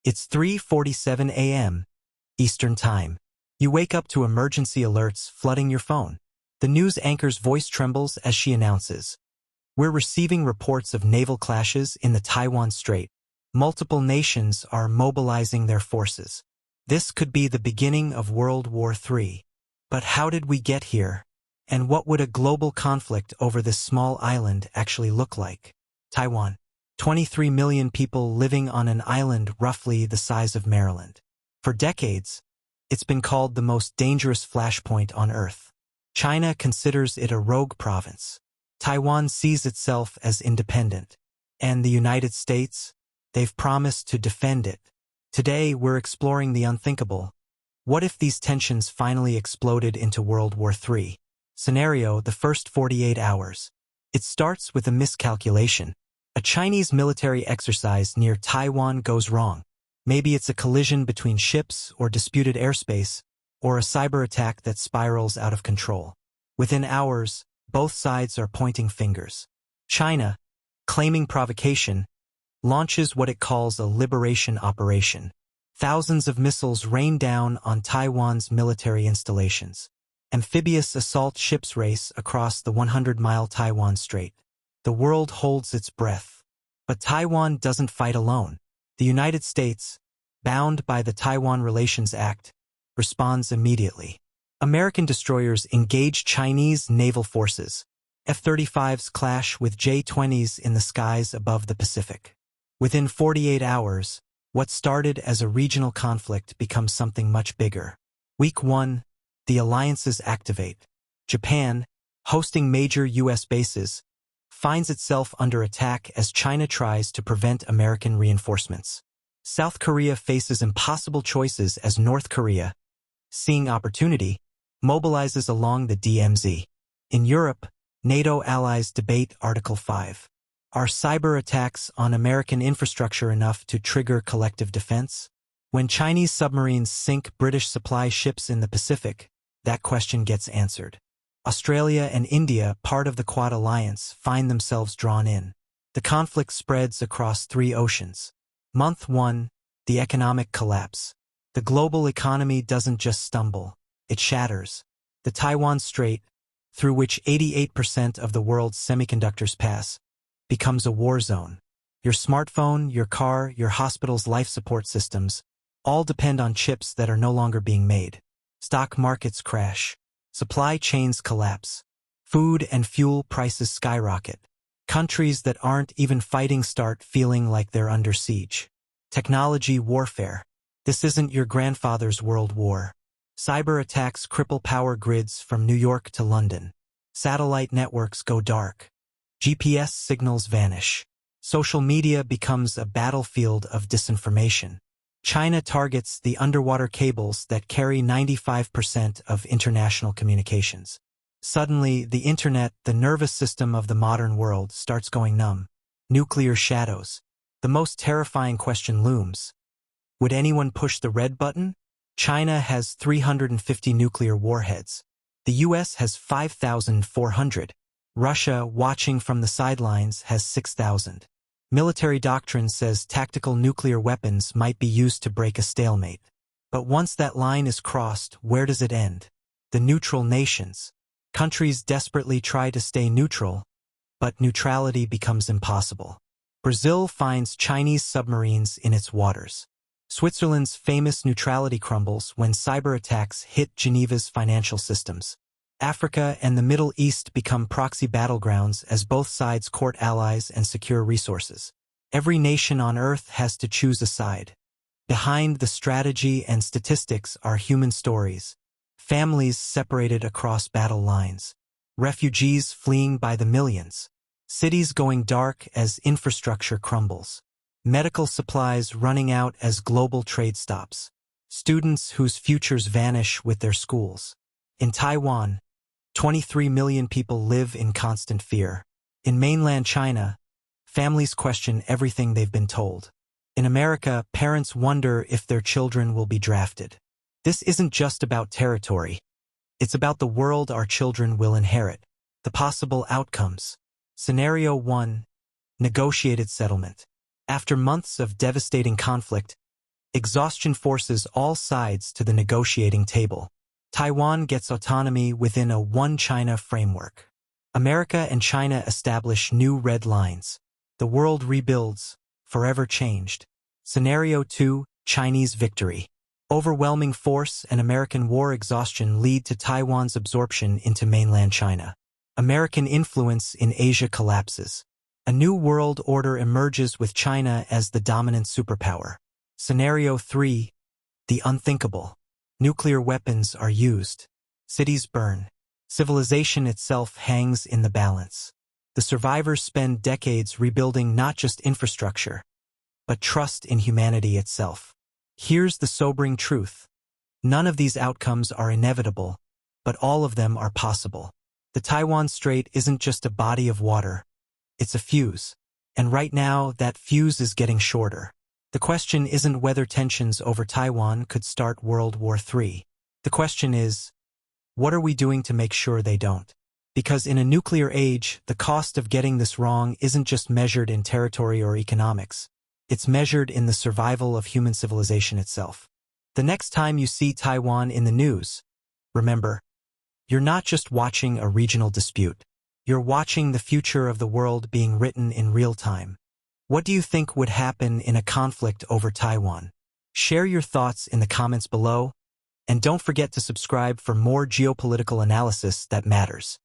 It's 3:47 a.m. Eastern Time. You wake up to emergency alerts flooding your phone. The news anchor's voice trembles as she announces, "We're receiving reports of naval clashes in the Taiwan Strait. Multiple nations are mobilizing their forces. This could be the beginning of World War III. But how did we get here? And what would a global conflict over this small island actually look like?" Taiwan. 23 million people living on an island roughly the size of Maryland. For decades, it's been called the most dangerous flashpoint on Earth. China considers it a rogue province. Taiwan sees itself as independent. And the United States? They've promised to defend it. Today, we're exploring the unthinkable. What if these tensions finally exploded into World War III? Scenario: the first 48 hours. It starts with a miscalculation. A Chinese military exercise near Taiwan goes wrong. Maybe it's a collision between ships or disputed airspace, or a cyber attack that spirals out of control. Within hours, both sides are pointing fingers. China, claiming provocation, launches what it calls a liberation operation. Thousands of missiles rain down on Taiwan's military installations. Amphibious assault ships race across the 100-mile Taiwan Strait. The world holds its breath. But Taiwan doesn't fight alone. The United States, bound by the Taiwan Relations Act, responds immediately. American destroyers engage Chinese naval forces. F-35s clash with J-20s in the skies above the Pacific. Within 48 hours, what started as a regional conflict becomes something much bigger. Week 1, the alliances activate. Japan, hosting major U.S. bases, finds itself under attack as China tries to prevent American reinforcements. South Korea faces impossible choices as North Korea, seeing opportunity, mobilizes along the DMZ. In Europe, NATO allies debate Article 5. Are cyber attacks on American infrastructure enough to trigger collective defense? When Chinese submarines sink British supply ships in the Pacific, that question gets answered. Australia and India, part of the Quad Alliance, find themselves drawn in. The conflict spreads across 3 oceans. Month 1, the economic collapse. The global economy doesn't just stumble, it shatters. The Taiwan Strait, through which 88% of the world's semiconductors pass, becomes a war zone. Your smartphone, your car, your hospital's life support systems all depend on chips that are no longer being made. Stock markets crash. Supply chains collapse. Food and fuel prices skyrocket. Countries that aren't even fighting start feeling like they're under siege. Technology warfare. This isn't your grandfather's World War. Cyber attacks cripple power grids from New York to London. Satellite networks go dark. GPS signals vanish. Social media becomes a battlefield of disinformation. China targets the underwater cables that carry 95% of international communications. Suddenly, the internet, the nervous system of the modern world, starts going numb. Nuclear shadows. The most terrifying question looms. Would anyone push the red button? China has 350 nuclear warheads. The US has 5,400. Russia, watching from the sidelines, has 6,000. Military doctrine says tactical nuclear weapons might be used to break a stalemate. But once that line is crossed, where does it end? The neutral nations. Countries desperately try to stay neutral, but neutrality becomes impossible. Brazil finds Chinese submarines in its waters. Switzerland's famous neutrality crumbles when cyber attacks hit Geneva's financial systems. Africa and the Middle East become proxy battlegrounds as both sides court allies and secure resources. Every nation on Earth has to choose a side. Behind the strategy and statistics are human stories. Families separated across battle lines. Refugees fleeing by the millions. Cities going dark as infrastructure crumbles. Medical supplies running out as global trade stops. Students whose futures vanish with their schools. In Taiwan, 23 million people live in constant fear. In mainland China, families question everything they've been told. In America, parents wonder if their children will be drafted. This isn't just about territory. It's about the world our children will inherit. The possible outcomes. Scenario 1. Negotiated settlement. After months of devastating conflict, Exhaustion forces all sides to the negotiating table. Taiwan gets autonomy within a one China framework. America and China establish new red lines. The world rebuilds, forever changed. Scenario 2, Chinese victory. Overwhelming force and American war exhaustion lead to Taiwan's absorption into mainland China. American influence in Asia collapses. A new world order emerges with China as the dominant superpower. Scenario 3, the unthinkable. Nuclear weapons are used. Cities burn. Civilization itself hangs in the balance. The survivors spend decades rebuilding not just infrastructure, but trust in humanity itself. Here's the sobering truth. None of these outcomes are inevitable, but all of them are possible. The Taiwan Strait isn't just a body of water, it's a fuse. And right now, that fuse is getting shorter. The question isn't whether tensions over Taiwan could start World War III. The question is, what are we doing to make sure they don't? Because in a nuclear age, the cost of getting this wrong isn't just measured in territory or economics. It's measured in the survival of human civilization itself. The next time you see Taiwan in the news, remember, you're not just watching a regional dispute. You're watching the future of the world being written in real time. What do you think would happen in a conflict over Taiwan? Share your thoughts in the comments below, and don't forget to subscribe for more geopolitical analysis that matters.